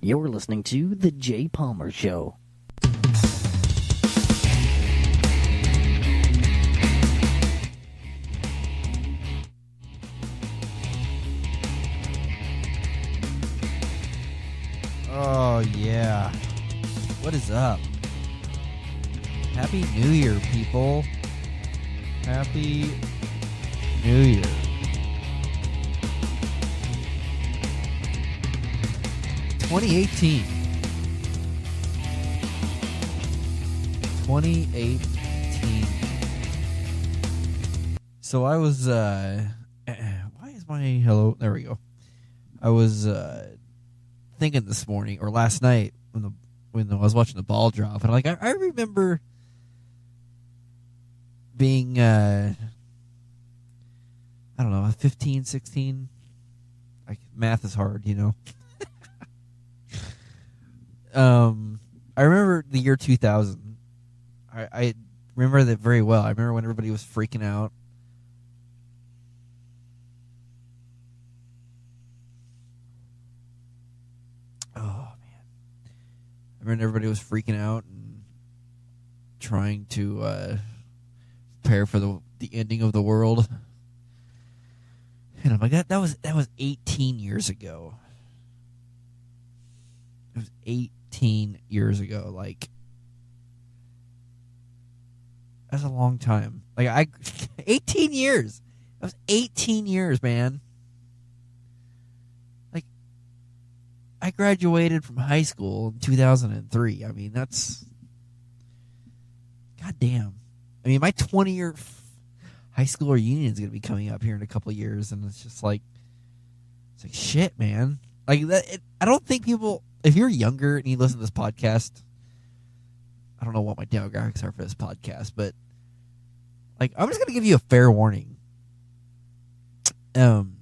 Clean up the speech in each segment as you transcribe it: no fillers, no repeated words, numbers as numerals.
You're listening to The Jay Palmer Show. Oh, yeah. What is up? Happy New Year, people. Happy New Year. '18. So I was, why is my, hello, there we go. I was, thinking this morning, or last night, when I was watching the ball drop, and I remember being, I don't know, 15, 16, math is hard, you know. I remember the year 2000. I remember that very well. I remember when everybody was freaking out. Oh, man. I remember everybody was freaking out and trying to prepare for the ending of the world. And I'm like, that was 18 years ago. It was 18 years ago. Like, that's a long time. 18 years. That was 18 years, man. Like, I graduated from high school in 2003. I mean, that's, goddamn. I mean, my 20-year high school reunion is going to be coming up here in a couple of years, and it's just like, shit, man. Like, I don't think people, if you're younger and you listen to this podcast, I don't know what my demographics are for this podcast, but I'm just gonna give you a fair warning. When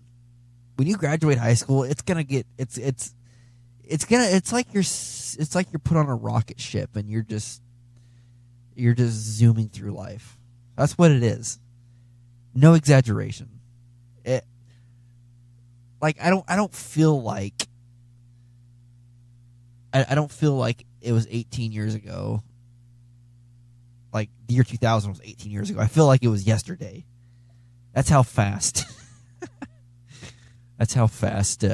you graduate high school, it's gonna get it's like you're put on a rocket ship and you're just zooming through life. That's what it is. No exaggeration. I don't feel like I don't feel like it was 18 years ago. Like, the year 2000 was 18 years ago. I feel like it was yesterday. That's how fast. That's how fast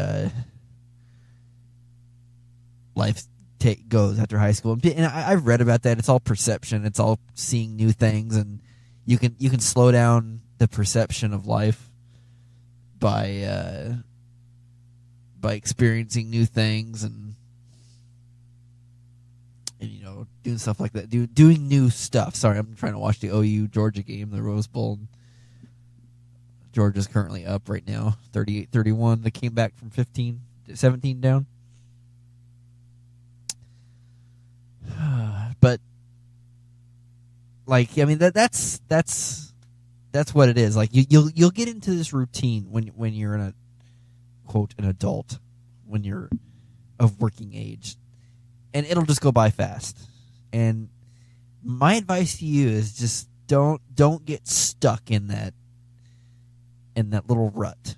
life goes after high school. And I've read about that. It's all perception. It's all seeing new things, and you can slow down the perception of life by experiencing new things and you know, doing stuff like that, doing new stuff. Sorry, I'm trying to watch the OU Georgia game, the Rose Bowl. Georgia's currently up right now, 38-31. They came back from 17 down. But I mean, that's what it is. Like, you'll get into this routine when you're an adult, when you're of working age. And it'll just go by fast. And my advice to you is just don't get stuck in that little rut.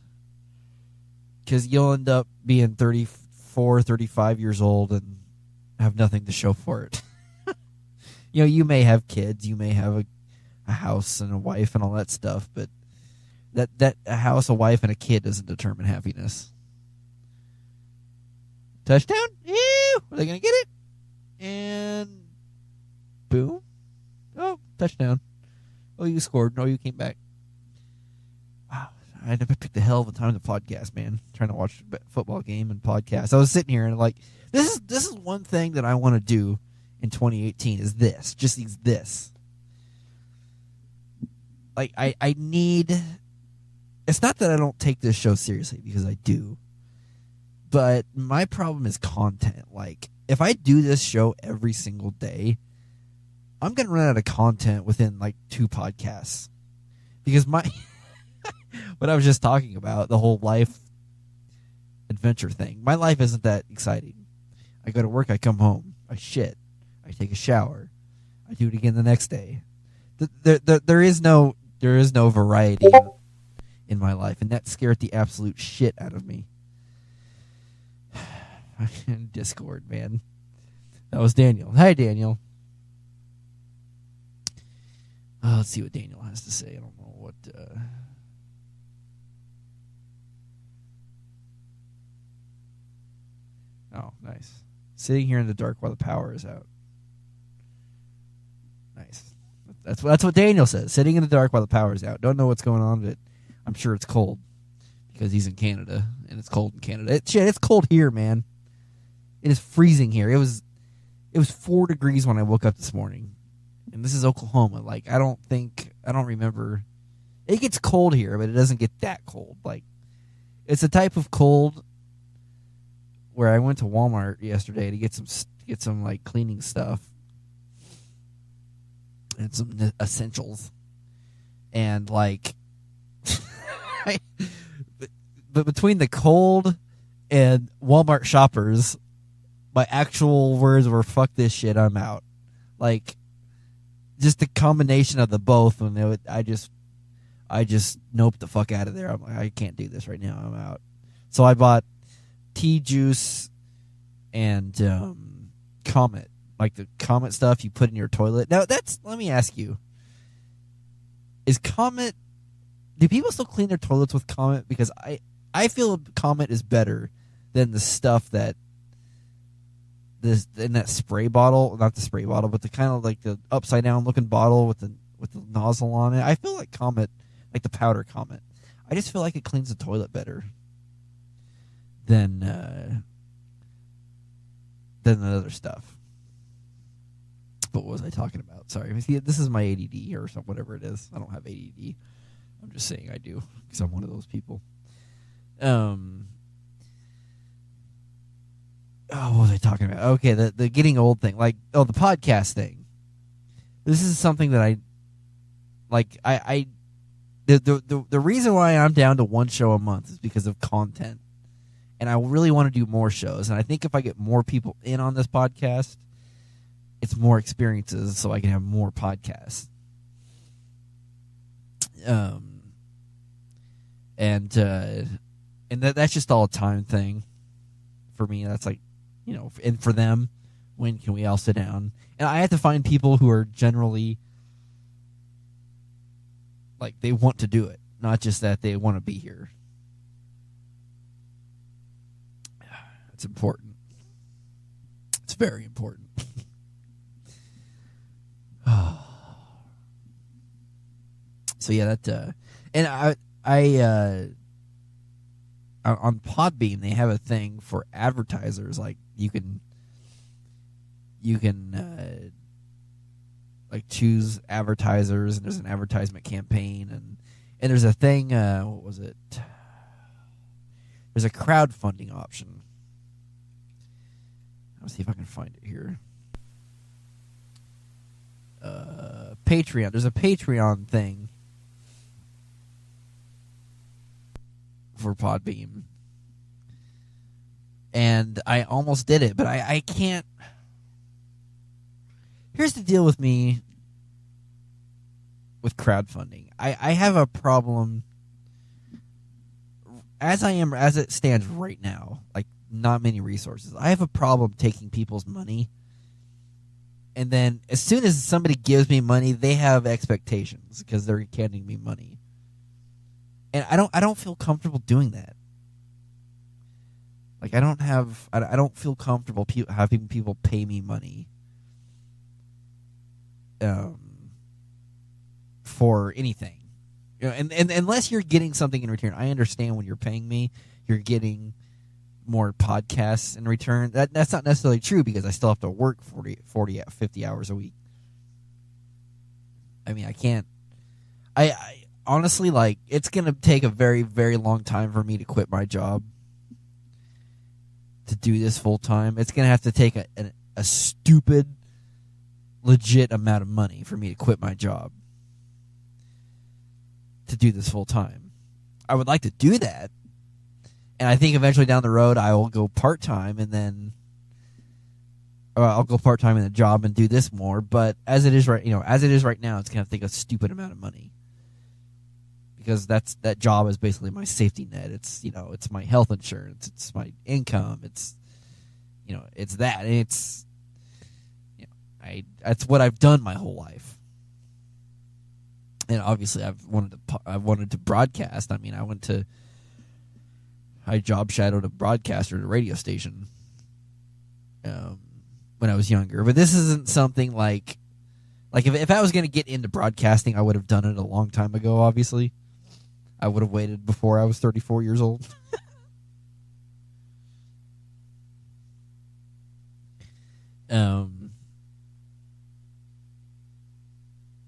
Because you'll end up being 34, 35 years old and have nothing to show for it. You know, you may have kids, you may have a house and a wife and all that stuff, but that a house, a wife, and a kid doesn't determine happiness. Touchdown? Ew! Are they going to get it? And boom. Oh, touchdown. Oh, you scored. No, you came back. Wow. I never picked a hell of a time to podcast, man. Trying to watch a football game and podcast. I was sitting here and this is one thing that I want to do in 2018 is this. Just this. I need... It's not that I don't take this show seriously, because I do. But my problem is content. Like, if I do this show every single day, I'm going to run out of content within, 2 podcasts. Because what I was just talking about, the whole life adventure thing, my life isn't that exciting. I go to work, I come home, I shit, I take a shower, I do it again the next day. There is no variety in my life, and that scared the absolute shit out of me. Discord, man. That was Daniel. Hi, Daniel. Let's see what Daniel has to say. I don't know what. Oh, nice. Sitting here in the dark while the power is out. Nice. That's what Daniel says. Sitting in the dark while the power is out. Don't know what's going on, but I'm sure it's cold because he's in Canada and it's cold in Canada. It's cold here, man. It is freezing here. It was 4 degrees when I woke up this morning, and this is Oklahoma. Like I don't remember. It gets cold here, but it doesn't get that cold. Like it's a type of cold where I went to Walmart yesterday to get some like cleaning stuff and some essentials, and like, but between the cold and Walmart shoppers, my actual words were "fuck this shit, I'm out." Like, just the combination of the both, and I just nope the fuck out of there. I'm like, I can't do this right now. I'm out. So I bought tea juice and Comet, like the Comet stuff you put in your toilet. Now let me ask you, is Comet, do people still clean their toilets with Comet? Because I feel Comet is better than the stuff that in that spray bottle, not the spray bottle, but the kind of like the upside down looking bottle with the nozzle on it. I feel like Comet, like the powder Comet, I just feel like it cleans the toilet better than the other stuff. But what was I talking about? Sorry. This is my ADD or something, whatever it is. I don't have ADD. I'm just saying I do because I'm one of those people. What was I talking about? Okay, the getting old thing. Like, the podcast thing. This is something that the reason why I'm down to one show a month is because of content. And I really want to do more shows. And I think if I get more people in on this podcast, it's more experiences, so I can have more podcasts. And that's just all a time thing for me. That's like, and for them, when can we all sit down? And I have to find people who are generally like they want to do it, not just that they want to be here. It's important. It's very important. So yeah, that and I on Podbean they have a thing for advertisers. Like you can like choose advertisers, and there's an advertisement campaign, and there's a thing. What was it? There's a crowdfunding option. Let's see if I can find it here. Patreon. There's a Patreon thing for Podbean. And I almost did it, but I can't. Here's the deal with me with crowdfunding. I have a problem as it stands right now, like not many resources. I have a problem taking people's money, and then as soon as somebody gives me money, they have expectations because they're handing me money, and I don't feel comfortable doing that. Like I don't feel comfortable having people pay me money for anything. And unless you're getting something in return. I understand when you're paying me, you're getting more podcasts in return. That's not necessarily true because I still have to work 40, 50 hours a week. I mean, I can't. I honestly, like, it's going to take a very, very long time for me to quit my job to do this full time. It's going to have to take a stupid, legit amount of money for me to quit my job to do this full time. I would like to do that, and I think eventually down the road I will go part time, and then I'll go part time in the job and do this more. But as it is right now, it's gonna take a stupid amount of money because that job is basically my safety net. It's it's my health insurance. It's my income. It's it's that. It's that's what I've done my whole life. And obviously, I've wanted to broadcast. I mean, I job shadowed a broadcaster at a radio station when I was younger. But this isn't something like if I was going to get into broadcasting, I would have done it a long time ago. Obviously, I would have waited before I was 34 years old.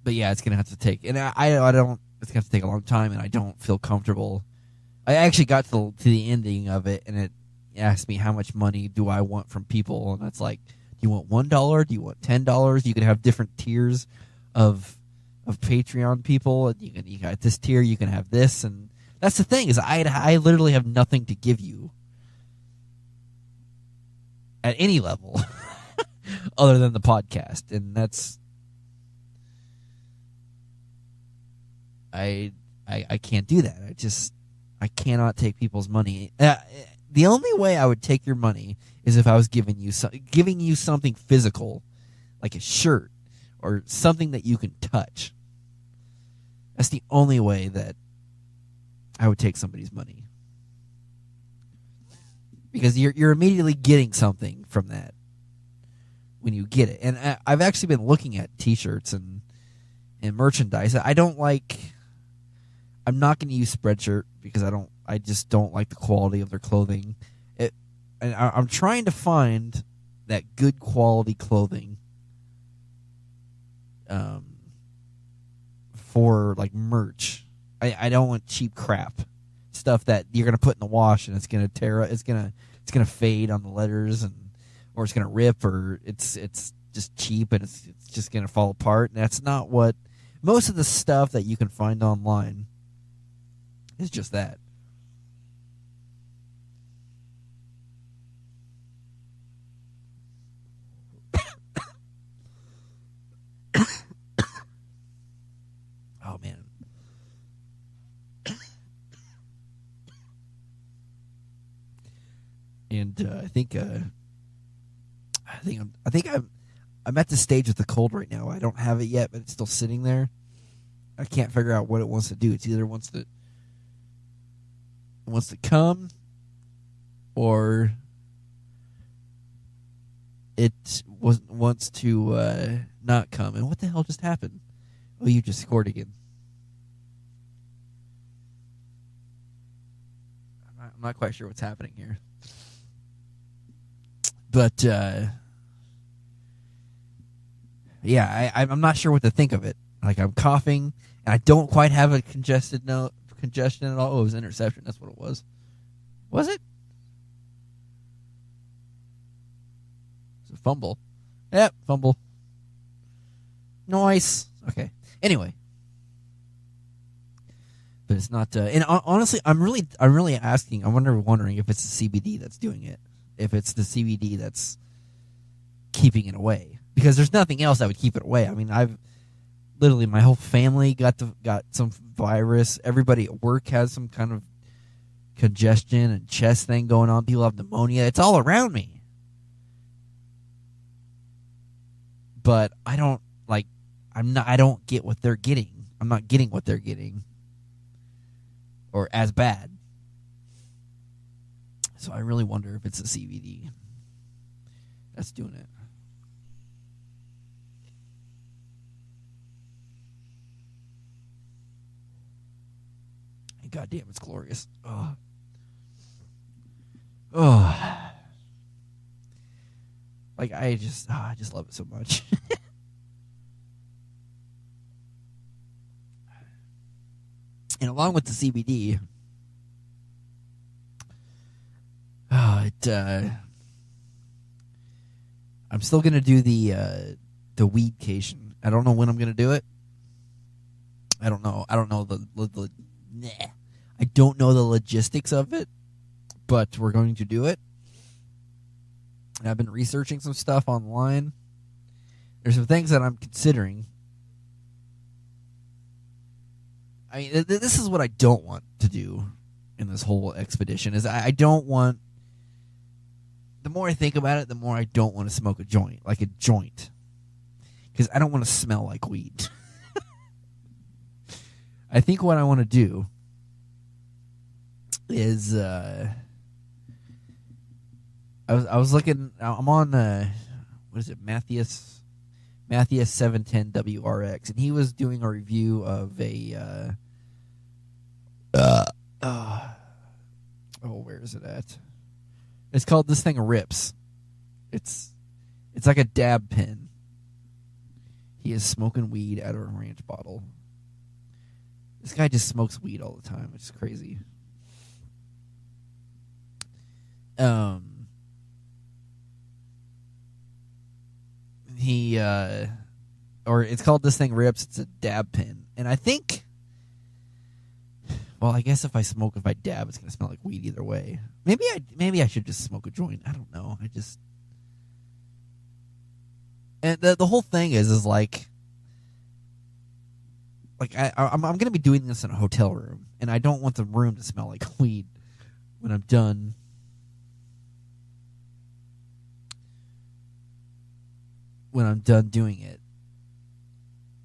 But yeah, it's gonna have to take, and I don't. It's gonna have to take a long time, and I don't feel comfortable. I actually got to the ending of it, and it asked me how much money do I want from people, and it's like, do you want $1? Do you want $10? You can have different tiers of Patreon people, and you got this tier, you can have this, and that's the thing is I literally have nothing to give you at any level other than the podcast, and that's. I can't do that. I cannot take people's money. The only way I would take your money is if I was giving you something physical, like a shirt or something that you can touch. That's the only way that I would take somebody's money, because you're immediately getting something from that when you get it. And I've actually been looking at T-shirts and merchandise. I'm not going to use Spreadshirt because I just don't like the quality of their clothing. And I'm trying to find that good quality clothing for like merch. I don't want cheap crap, stuff that you're going to put in the wash and it's going to tear. It's going to fade on the letters, or it's going to rip, or it's just cheap and it's just going to fall apart. And that's not what most of the stuff that you can find online. It's just that. Oh man. And I'm at the stage with the cold right now. I don't have it yet, but it's still sitting there. I can't figure out what it wants to do. It's either wants to come, or it wants to not come. And what the hell just happened? Oh, you just scored again. I'm not quite sure what's happening here. But yeah, I'm not sure what to think of it. Like, I'm coughing, and I don't quite have a congestion at all. Oh, it was interception. That's what it was. Was it? It's a fumble. Yep, fumble. Nice. Okay. Anyway, but it's not. And honestly, I'm really asking. I'm wondering if it's the CBD that's doing it. If it's the CBD that's keeping it away, because there's nothing else that would keep it away. I mean, literally my whole family got some virus. Everybody at work has some kind of congestion and chest thing going on. People have pneumonia. It's all around me. But I don't get what they're getting. I'm not getting what they're getting, or as bad. So I really wonder if it's the CBD that's doing it. And goddamn, it's glorious. Oh. Like, I just love it so much. And along with the CBD, I'm still gonna do the weedcation. I don't know when I'm gonna do it. I don't know I don't know the logistics of it, but we're going to do it. And I've been researching some stuff online. There's some things that I'm considering. I mean, this is what I don't want to do in this whole expedition. Is I don't want the more I think about it, the more I don't want to smoke a joint, like a joint, because I don't want to smell like weed. I think what I want to do is I was looking. I'm on what is it, Matthias 710 WRX, and he was doing a review of a where is it at? It's called, this thing rips. It's like a dab pen. He is smoking weed out of a ranch bottle. This guy just smokes weed all the time, which is crazy. Or it's called This Thing Rips. It's a dab pen, and I think, well, I guess if I dab, it's gonna smell like weed either way. Maybe I should just smoke a joint. I don't know. And the whole thing is like I'm gonna be doing this in a hotel room, and I don't want the room to smell like weed when I'm done. When I'm done doing it,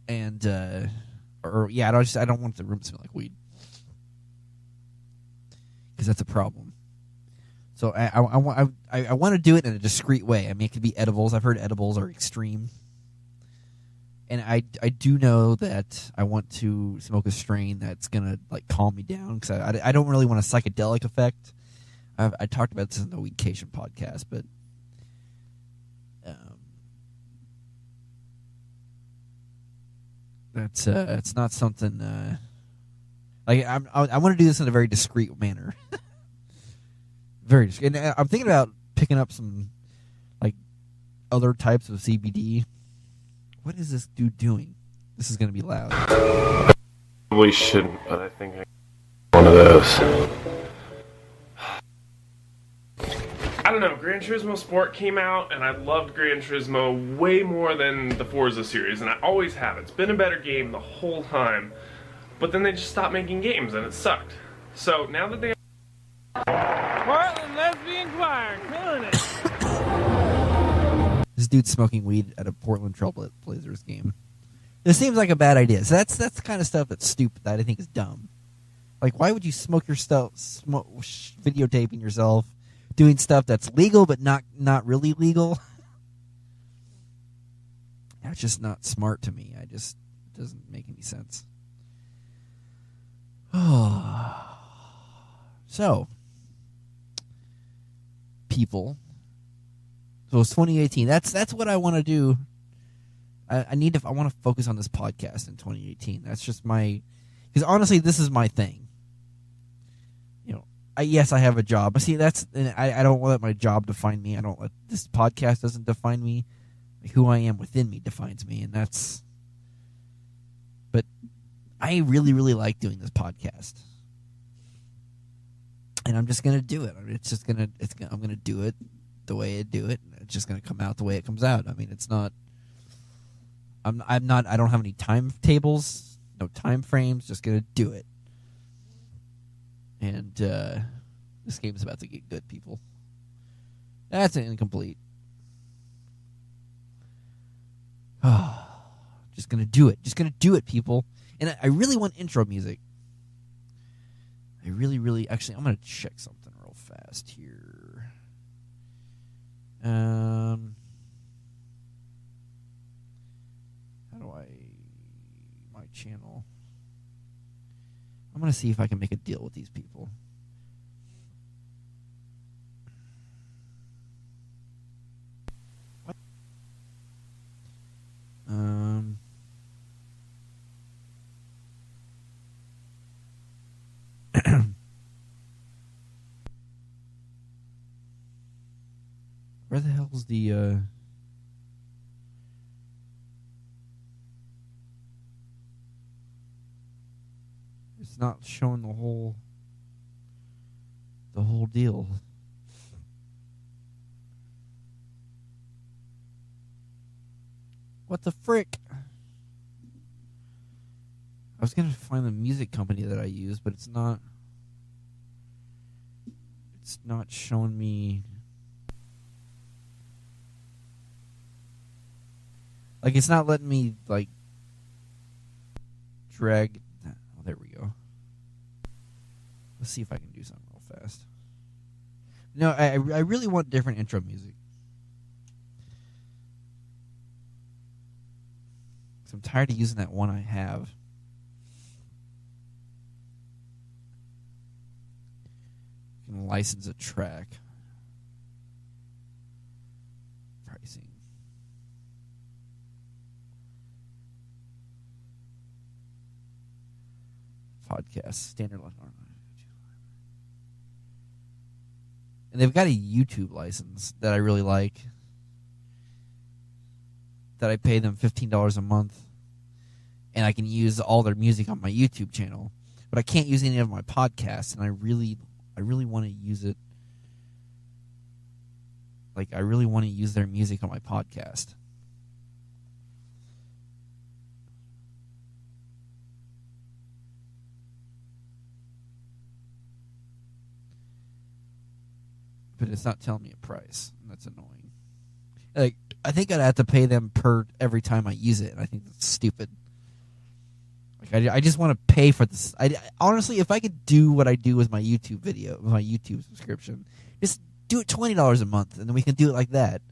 and I don't want the room to smell like weed, because that's a problem. So I want to do it in a discreet way. I mean, it could be edibles. I've heard edibles are extreme, and I do know that I want to smoke a strain that's gonna like calm me down, because I don't really want a psychedelic effect. I talked about this in the Weedcation podcast, but it's not something like I want to do this in a very discreet manner. Very discreet. And I'm thinking about picking up some like other types of CBD. What is this dude doing? This is going to be loud. Probably shouldn't, but I think one of those. I don't know, Gran Turismo Sport came out, and I loved Gran Turismo way more than the Forza series, and I always have. It's been a better game the whole time, but then they just stopped making games, and it sucked. So now that they Portland Lesbian Choir, killing it. This dude's smoking weed at a Portland Trailblazers game. This seems like a bad idea. So that's the kind of stuff that's stupid, that I think is dumb. Like, why would you smoke your stuff, videotaping yourself, doing stuff that's legal but not really legal? That's just not smart to me. It doesn't make any sense. So, people. So it's 2018. That's what I want to do. I want to focus on this podcast in 2018. That's just because honestly, this is my thing. You know, yes, I have a job. But see, I don't let my job define me. This podcast doesn't define me. Like, who I am within me defines me, and that's. But I really, really like doing this podcast, and I'm just gonna do it. I mean, I'm gonna do it the way I do it. It's just gonna come out the way it comes out. I mean, it's not. I don't have any timetables, no time frames. Just gonna do it. And this game is about to get good, people. That's incomplete. Just gonna do it. Just gonna do it, people. And I really want intro music. I really, really. Actually, I'm gonna check something real fast here. How do my channel? I'm gonna see if I can make a deal with these people. What? Where the hell's the It's not showing the whole deal. What the frick? I was gonna find the music company that I use, but it's not showing me. Like, it's not letting me, like, drag. Oh, there we go. Let's see if I can do something real fast. No, I really want different intro music. So I'm tired of using that one I have. You can license a track. Pricing. Podcast. Standard. And they've got a YouTube license that I really like. That I pay them $15 a month. And I can use all their music on my YouTube channel. But I can't use any of my podcasts, and I really want to use it. Like, I really want to use their music on my podcast. But it's not telling me a price, and that's annoying. Like, I think I'd have to pay them per every time I use it, and I think that's stupid. Like, I just want to pay for this. Honestly, if I could do what I do with my YouTube video, my YouTube subscription, just do it $20 a month, and then we can do it like that.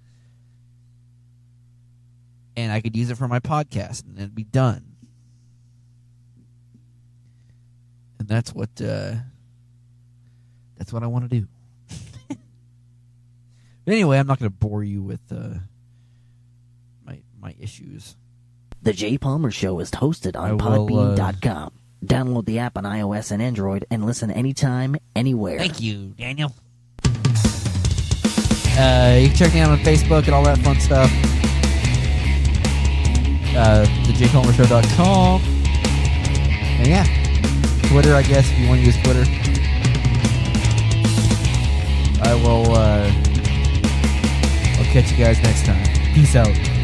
And I could use it for my podcast, and it'd be done. And that's what I want to do. But anyway, I'm not going to bore you with my issues. The Jay Palmer Show is hosted on Podbean.com. Download the app on iOS and Android and listen anytime, anywhere. Thank you, Daniel. You can check me out on Facebook and all that fun stuff. thejpalmershow.com. And yeah, Twitter, I guess, if you want to use Twitter. I'll catch you guys next time. Peace out.